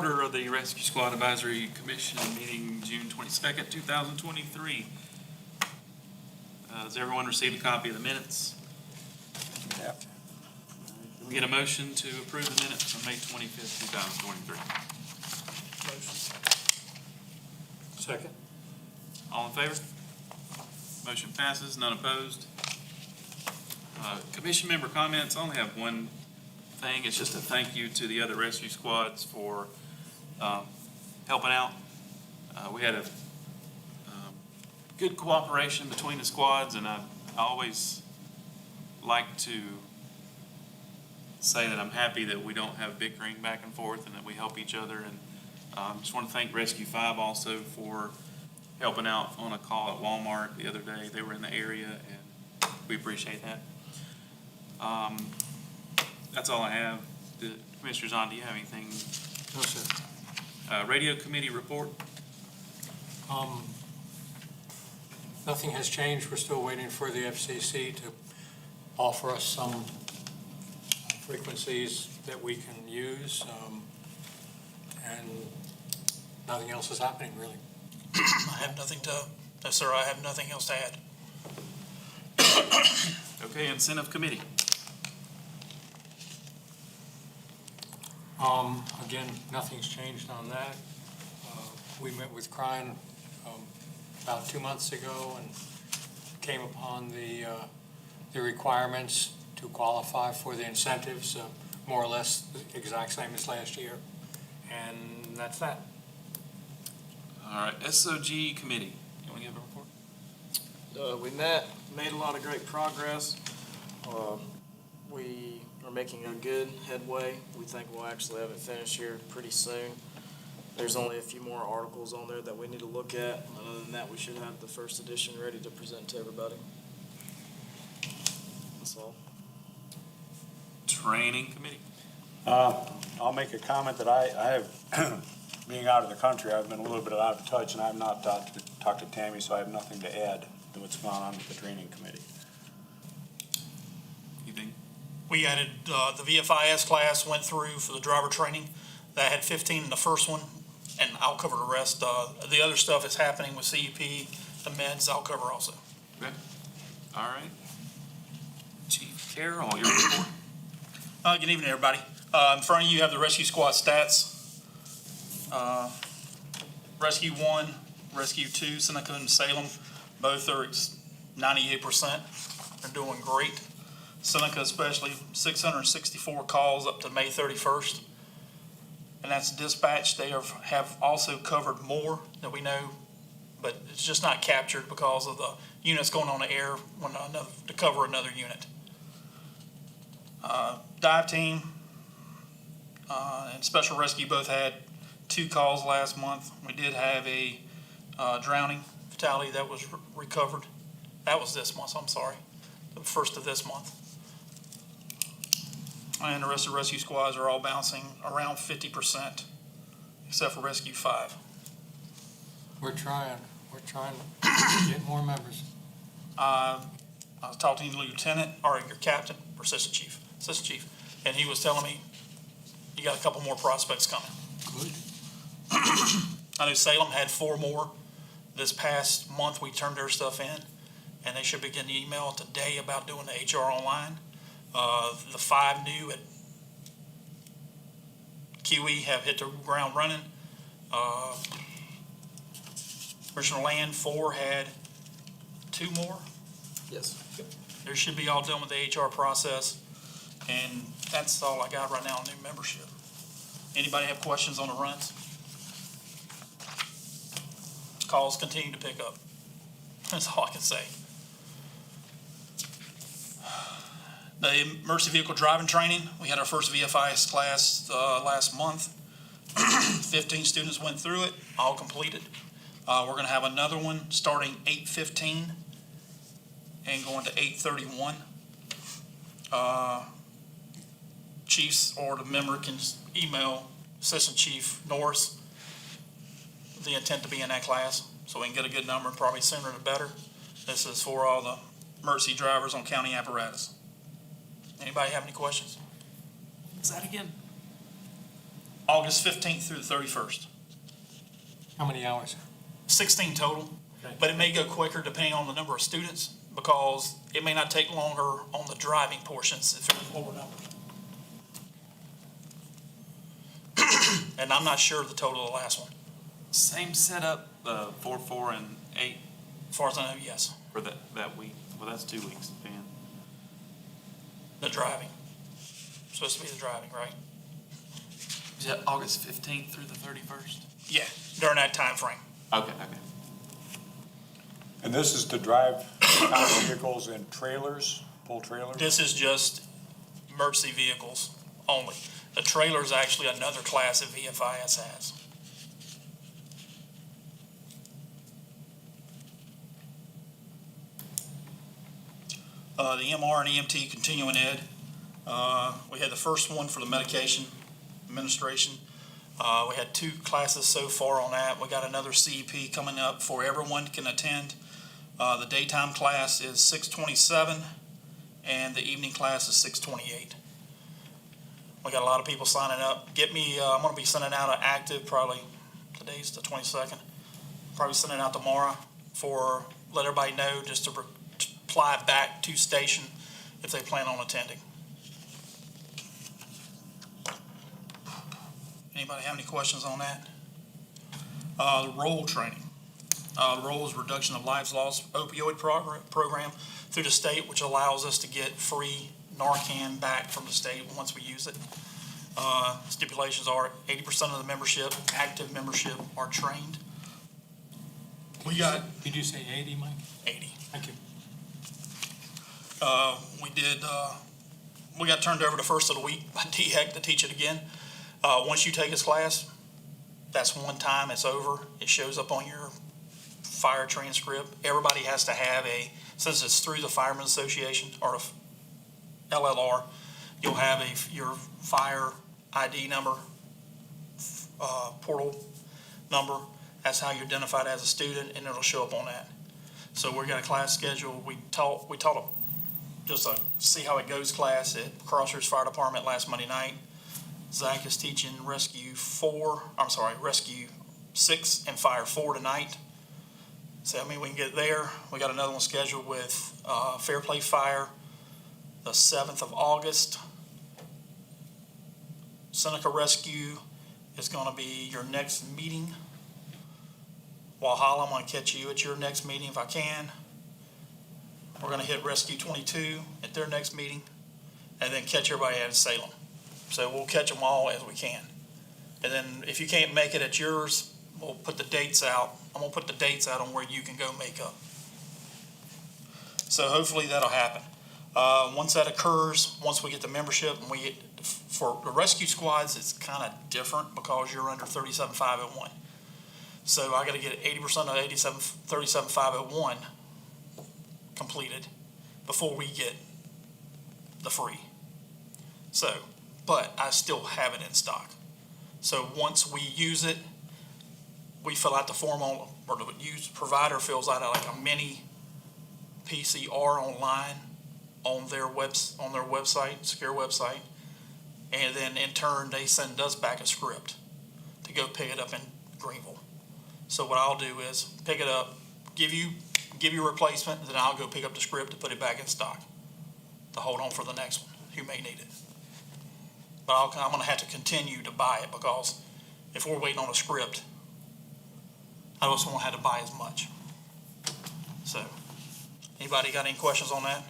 order of the Rescue Squad Advisory Commission meeting June 22nd, 2023. Has everyone received a copy of the minutes? Yeah. Can we get a motion to approve the minutes from May 25th, 2023? Motion. Second. All in favor? Motion passes, none opposed. Commission member comments, I only have one thing. It's just a thank you to the other rescue squads for helping out. We had a good cooperation between the squads, and I always like to say that I'm happy that we don't have bickering back and forth and that we help each other. And just want to thank Rescue 5 also for helping out on a call at Walmart the other day. They were in the area, and we appreciate that. That's all I have. Commissioner Zahn, do you have anything? No, sir. Radio committee report? Nothing has changed. We're still waiting for the FCC to offer us some frequencies that we can use, and nothing else is happening, really. I have nothing to, no, sir, I have nothing else to add. Okay, incentive committee. Again, nothing's changed on that. We met with Crine about 2 months ago and came upon the requirements to qualify for the incentives, more or less the exact same as last year. And that's that. All right, SOG committee. You want to give a report? We made a lot of great progress. We are making a good headway. We think we'll actually have it finished here pretty soon. There's only a few more articles on there that we need to look at. Other than that, we should have the first edition ready to present to everybody. That's all. Training committee. I'll make a comment that I have, being out of the country, I've been a little bit out of touch, and I have not talked to Tammy, so I have nothing to add to what's gone on with the training committee. Anything? We added, the VFIS class went through for the driver training. That had 15 in the first one, and I'll cover the rest. The other stuff is happening with CEP, the meds, I'll cover also. Okay. All right. Chief Carroll, your report. Good evening, everybody. In front of you have the rescue squad stats. Rescue 1, Rescue 2, Seneca and Salem, both are 98%. They're doing great. Seneca especially, 664 calls up to May 31st. And that's dispatch. They have also covered more than we know, but it's just not captured because of the units going on the air to cover another unit. Dive team and special rescue both had 2 calls last month. We did have a drowning fatality that was recovered. That was this month, I'm sorry, the first of this month. And the rest of the rescue squads are all bouncing around 50%, except for Rescue 5. We're trying to get more members. I was talking to the lieutenant, or your captain, or assistant chief, and he was telling me you got a couple more prospects coming. Good. I know Salem had 4 more. This past month, we turned their stuff in, and they should be getting the email today about doing the HR online. The 5 new at QE have hit the ground running. Original Land 4 had 2 more. Yes. They should be all done with the HR process, and that's all I got right now on new membership. Anybody have questions on the runs? Calls continue to pick up. That's all I can say. The emergency vehicle driving training, we had our first VFIS class last month. 15 students went through it, all completed. We're going to have another one starting 8:15 and going to 8:31. Chiefs or the member can email Assistant Chief Norris the intent to be in that class, so we can get a good number, probably sooner the better. This is for all the emergency drivers on county apparatus. Anybody have any questions? Is that again? August 15th through the 31st. How many hours? 16 total, Okay. but it may go quicker depending on the number of students, because it may not take longer on the driving portions if it's lower numbers. And I'm not sure of the total of the last one. Same setup, 4, 4, and 8 As far as I know, yes, for that week. Well, that's 2 weeks, Dan. the driving. Supposed to be the driving, right? Is that August 15th through the 31st? Yeah, during that time frame. Okay. And this is to drive county vehicles and trailers, pull trailers? This is just emergency vehicles only. The trailer is actually another class that VFIS has. The MR and EMT continuing ed. We had the first one for the medication administration. We had 2 classes so far on that. We got another CEP coming up for everyone can attend. The daytime class is 6:27 and the evening class is 6:28. We got a lot of people signing up. I'm gonna be sending out an active, probably, today's the 22nd. Probably sending out tomorrow let everybody know, just to reply back to station if they plan on attending. Anybody have any questions on that? The role training. The role is reduction of lives lost opioid program through the state, which allows us to get free Narcan back from the state once we use it. Stipulations are 80% of the membership, active membership, are trained. Did you say 80, Mike? 80. Thank you. We got turned over the first of the week by DHEC to teach it again. Once you take this class, that's one time, it's over. It shows up on your fire transcript. Everybody has to have since it's through the Firemen's Association or the LLR, you'll have your fire ID number, portal number. That's how you're identified as a student, and it'll show up on that. So we got a class schedule. We taught just a see how it goes class at Crossroads Fire Department last Monday night. Zach is teaching Rescue 6 and Fire 4 tonight. So, we can get there. We got another one scheduled with Fairplay Fire the 7th of August. Seneca Rescue is going to be your next meeting. Walhalla, I'm going to catch you at your next meeting if I can. We're going to hit Rescue 22 at their next meeting, and then catch everybody at Salem. So we'll catch them all as we can. And then if you can't make it at yours, we'll put the dates out. I'm going to put the dates out on where you can go make up. So hopefully that'll happen. Once that occurs, once we get the membership, and for the rescue squads, it's kind of different because you're under 37,501. So I got to get 80% of 37,501 completed before we get the free. So, but I still have it in stock. So once we use it, we fill out the form or the provider fills out like a mini PCR online on their website, secure website, and then in turn they send us back a script to go pick it up in Greenville. So what I'll do is pick it up, give you a replacement, then I'll go pick up the script to put it back in stock to hold on for the next one who may need it. But I'm going to have to continue to buy it because if we're waiting on a script, I just won't have to buy as much. So, anybody got any questions on that?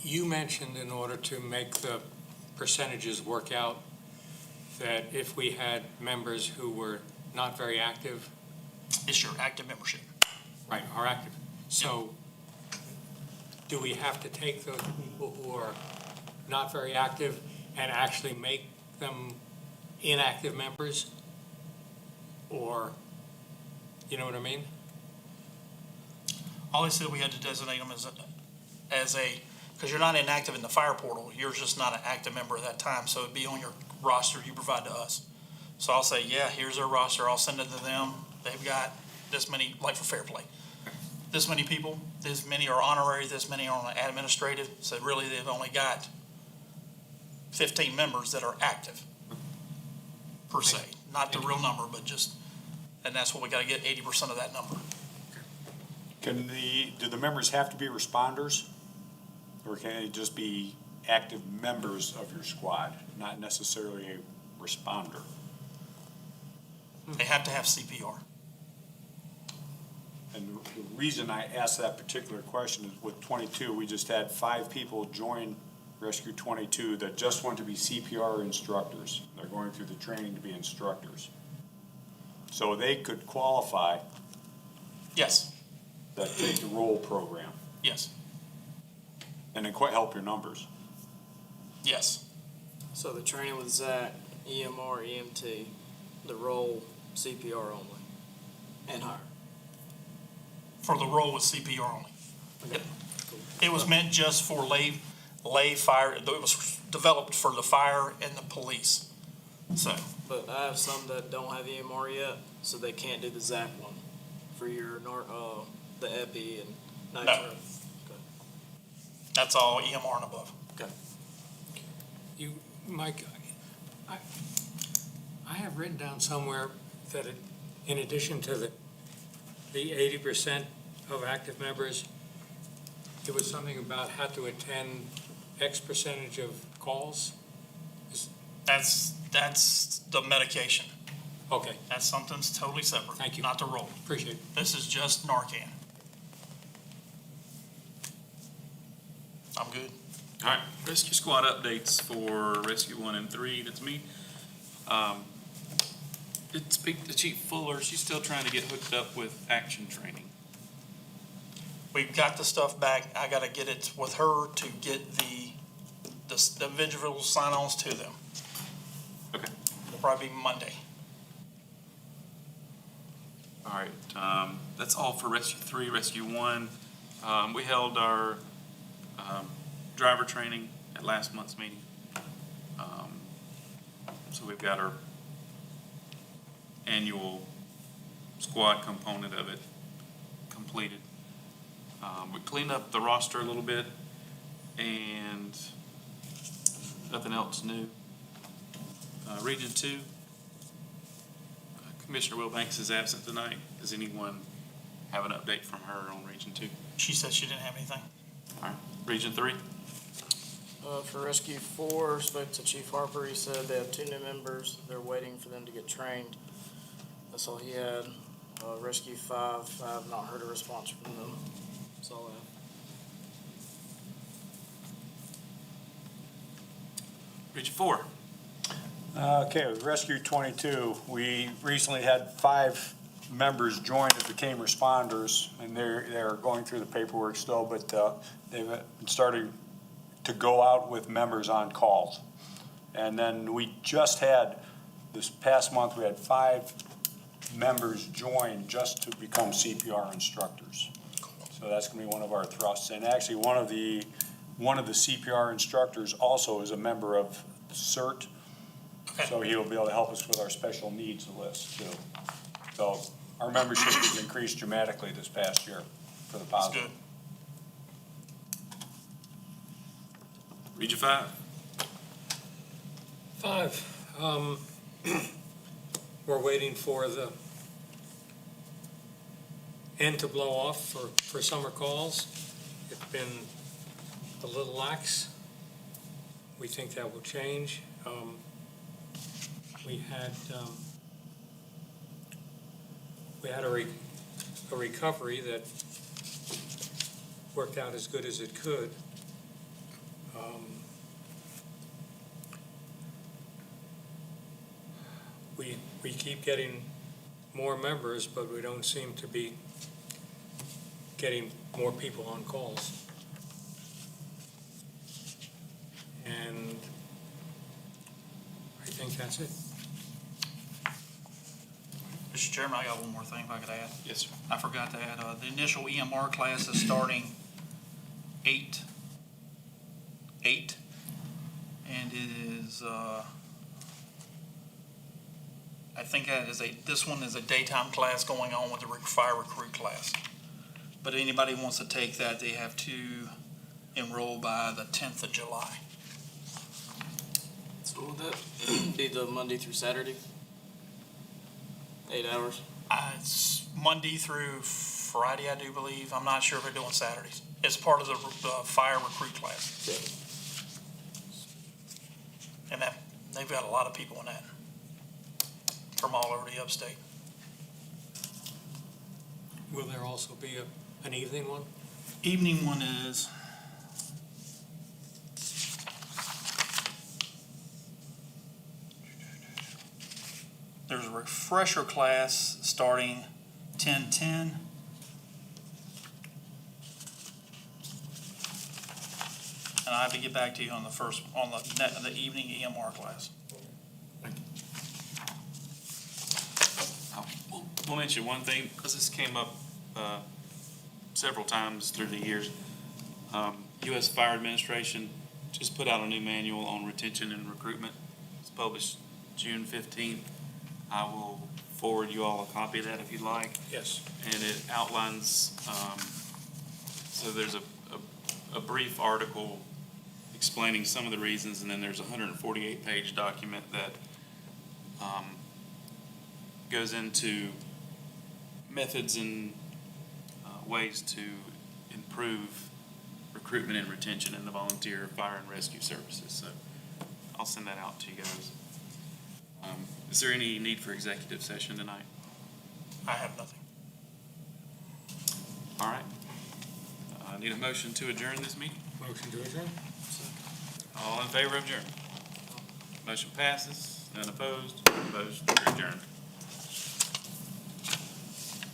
You mentioned in order to make the percentages work out, that if we had members who were not very active. It's your active membership. Right, are active. So do we have to take those people who are not very active and actually make them inactive members? Or, you know what I mean? All they said we had to designate them because you're not inactive in the fire portal, you're just not an active member at that time, so it'd be on your roster you provide to us. So I'll say, yeah, here's their roster, I'll send it to them, they've got this many, like for Fairplay, this many people, this many are honorary, this many are on administrative, so really they've only got 15 members that are active, per se. Not the real number, but just, and that's what we gotta get, 80% of that number. Do the members have to be responders? Or can they just be active members of your squad, not necessarily a responder? They have to have CPR. And the reason I asked that particular question is with 22, we just had 5 people join Rescue 22 that just want to be CPR instructors. They're going through the training to be instructors. So they could qualify Yes, that take the role program yes, and then quite help your numbers. yes. So the training with Zach, EMR, EMT, the role CPR only, and higher. For the role with CPR only. Yep. It was meant just for lay fire, it was developed for the fire and the police. So, But I have some that don't have EMR yet, so they can't do the Zach one for your the epi and nitro. that's all EMR and above. You, Mike, I have written down somewhere that in addition to the 80% of active members, it was something about had to attend X percentage of calls? That's the medication. Okay, That's something totally separate. Thank you. Not the role. appreciate it. This is just Narcan. I'm good. All right, rescue squad updates for Rescue 1 and 3, that's me. Did speak to Chief Fuller, she's still trying to get hooked up with action training. We've got the stuff back. I gotta get it with her to get the individual sign-ons to them. Okay. It'll probably be Monday. All right, that's all for Rescue 3. Rescue 1, we held our driver training at last month's meeting. So we've got our annual squad component of it completed. We cleaned up the roster a little bit and nothing else new. Region 2, Commissioner Wilbanks is absent tonight. Does anyone have an update from her on Region 2? She said she didn't have anything. All right, Region 3? For Rescue 4, spoke to Chief Harper. He said they have 2 new members. They're waiting for them to get trained. That's all he had. Rescue 5, I have not heard a response from them. That's all I have. Region 4? Okay, with Rescue 22, we recently had 5 members join that became responders, and they're going through the paperwork still, but they've been starting to go out with members on calls. And then we just had, this past month, we had 5 members join just to become CPR instructors. So that's gonna be one of our thrusts. And actually, one of the CPR instructors also is a member of CERT. So he'll be able to help us with our special needs list too. So our membership has increased dramatically this past year for the That's positive. good. Region 5? 5, we're waiting for the end to blow off for summer calls. It's been a little lax. We think that will change. We had a recovery that worked out as good as it could. We keep getting more members, but we don't seem to be getting more people on calls. And I think that's it. Mr. Chairman, I got one more thing if I could add. Yes, sir. I forgot to add, the initial EMR class is starting 8, and it is, I think this one is a daytime class going on with the fire recruit class. But anybody who wants to take that, they have to enroll by the 10th of July. Would that be the Monday through Saturday? 8 hours? It's Monday through Friday, I do believe. I'm not sure if they're doing Saturdays. It's part of the fire recruit class. And that, they've got a lot of people in that from all over the upstate. Will there also be an evening one? Evening one is, there's a refresher class starting 10:10. And I have to get back to you on the evening EMR class. We'll mention one thing, because this came up several times through the years. U.S. Fire Administration just put out a new manual on retention and recruitment. It's published June 15th. I will forward you all a copy of that if you'd like. Yes. And it outlines, so there's a brief article explaining some of the reasons, and then there's a 148-page document that goes into methods and ways to improve recruitment and retention in the volunteer fire and rescue services. So I'll send that out to you guys. Is there any need for executive session tonight? I have nothing. All right. I need a motion to adjourn this meeting. Motion to adjourn? All in favor of adjourn? Motion passes. None opposed. Opposed. You're adjourned.